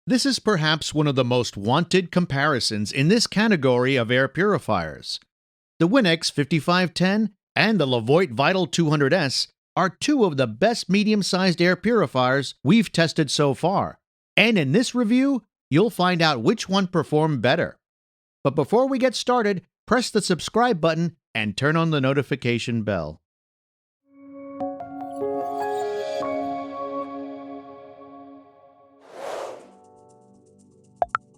This is perhaps one of the most wanted comparisons in this category of air purifiers. The Winix 5510 and the Levoit Vital 200S are two of the best medium-sized air purifiers we've tested so far, and in this review, you'll find out which one performed better. But before we get started, press the subscribe button and turn on the notification bell.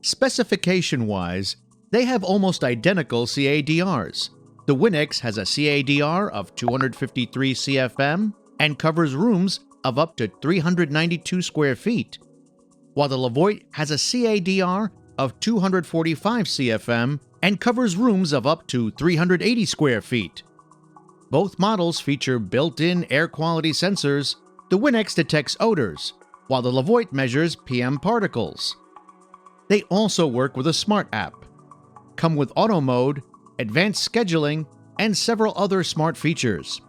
Specification-wise, they have almost identical CADRs. The Winix has a CADR of 253 CFM and covers rooms of up to 392 square feet, while the Levoit has a CADR of 245 CFM and covers rooms of up to 380 square feet. Both models feature built-in air quality sensors. The Winix detects odors, while the Levoit measures PM particles. They also work with a smart app, come with auto mode, advanced scheduling, and several other smart features.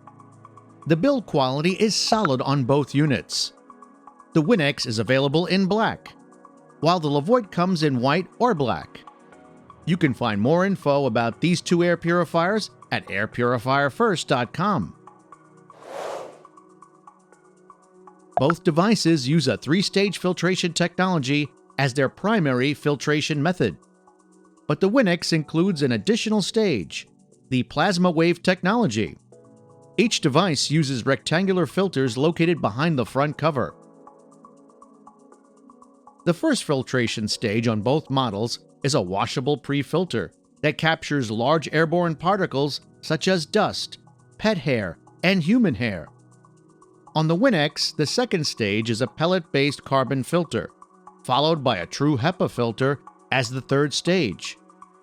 The build quality is solid on both units. The Winix is available in black, while the Levoit comes in white or black. You can find more info about these two air purifiers at airpurifierfirst.com. Both devices use a 3-stage filtration technology as their primary filtration method. But the Winix includes an additional stage, the plasma wave technology. Each device uses rectangular filters located behind the front cover. The first filtration stage on both models is a washable pre-filter that captures large airborne particles such as dust, pet hair, and human hair. On the Winix, the second stage is a pellet-based carbon filter, followed by a true HEPA filter as the third stage,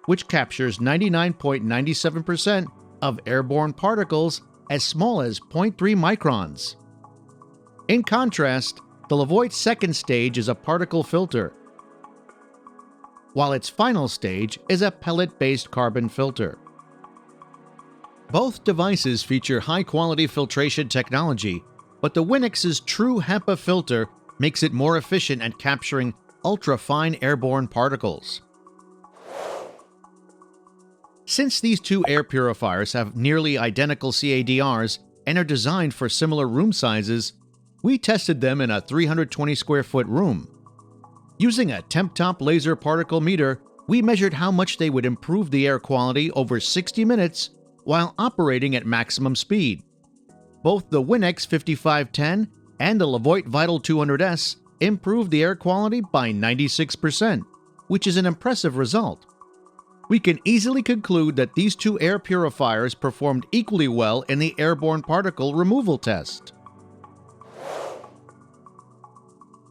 which captures 99.97% of airborne particles as small as 0.3 microns. In contrast, the Levoit second stage is a particle filter, while its final stage is a pellet-based carbon filter. Both devices feature high-quality filtration technology, but the Winix's true HEPA filter makes it more efficient at capturing ultra-fine airborne particles. Since these two air purifiers have nearly identical CADRs and are designed for similar room sizes, we tested them in a 320 square foot room. Using a temp-top laser particle meter, we measured how much they would improve the air quality over 60 minutes while operating at maximum speed. Both the Winix 5510 and the Levoit Vital 200S improved the air quality by 96%, which is an impressive result. We can easily conclude that these two air purifiers performed equally well in the airborne particle removal test.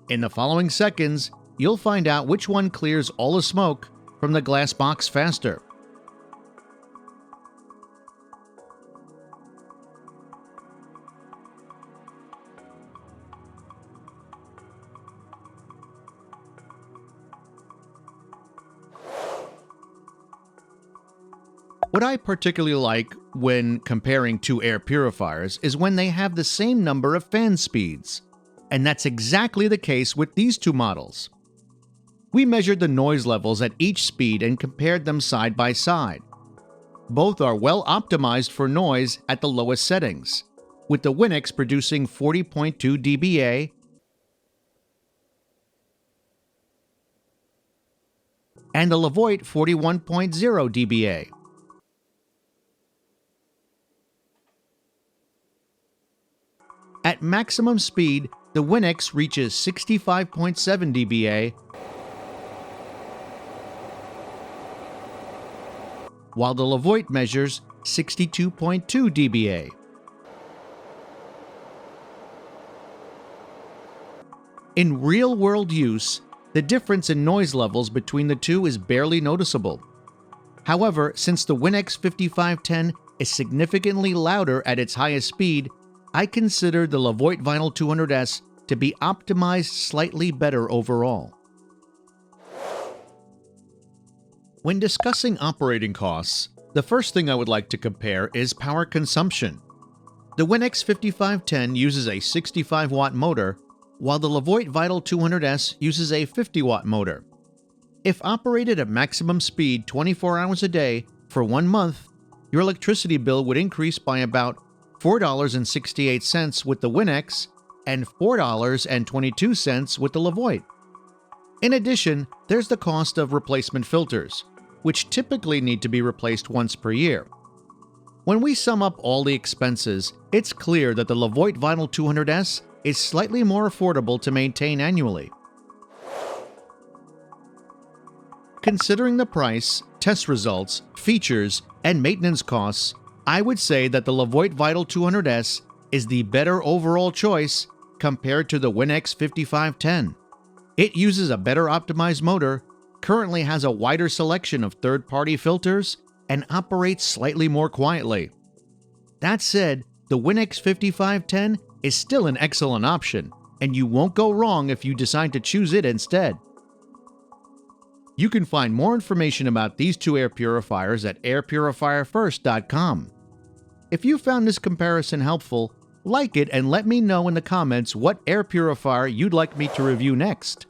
In the following seconds, you'll find out which one clears all the smoke from the glass box faster. What I particularly like when comparing two air purifiers is when they have the same number of fan speeds, and that's exactly the case with these two models. We measured the noise levels at each speed and compared them side by side. Both are well optimized for noise at the lowest settings, with the Winix producing 40.2 dBA and the Levoit 41.0 dBA. At maximum speed, the Winix reaches 65.7 dBA, while the Levoit measures 62.2 dBA. In real-world use, the difference in noise levels between the two is barely noticeable. However, since the Winix 5510 is significantly louder at its highest speed, I consider the Levoit Vital 200S to be optimized slightly better overall. When discussing operating costs, the first thing I would like to compare is power consumption. The Winix 5510 uses a 65-watt motor, while the Levoit Vital 200S uses a 50-watt motor. If operated at maximum speed 24 hours a day for 1 month, your electricity bill would increase by about $4.68 with the Winix and $4.22 with the Levoit. In addition, there's the cost of replacement filters, which typically need to be replaced once per year. When we sum up all the expenses, it's clear that the Levoit Vital 200S is slightly more affordable to maintain annually. Considering the price, test results, features, and maintenance costs, I would say that the Levoit Vital 200S is the better overall choice compared to the Winix 5510. It uses a better optimized motor, currently has a wider selection of third-party filters, and operates slightly more quietly. That said, the Winix 5510 is still an excellent option, and you won't go wrong if you decide to choose it instead. You can find more information about these two air purifiers at airpurifierfirst.com. If you found this comparison helpful, like it and let me know in the comments what air purifier you'd like me to review next.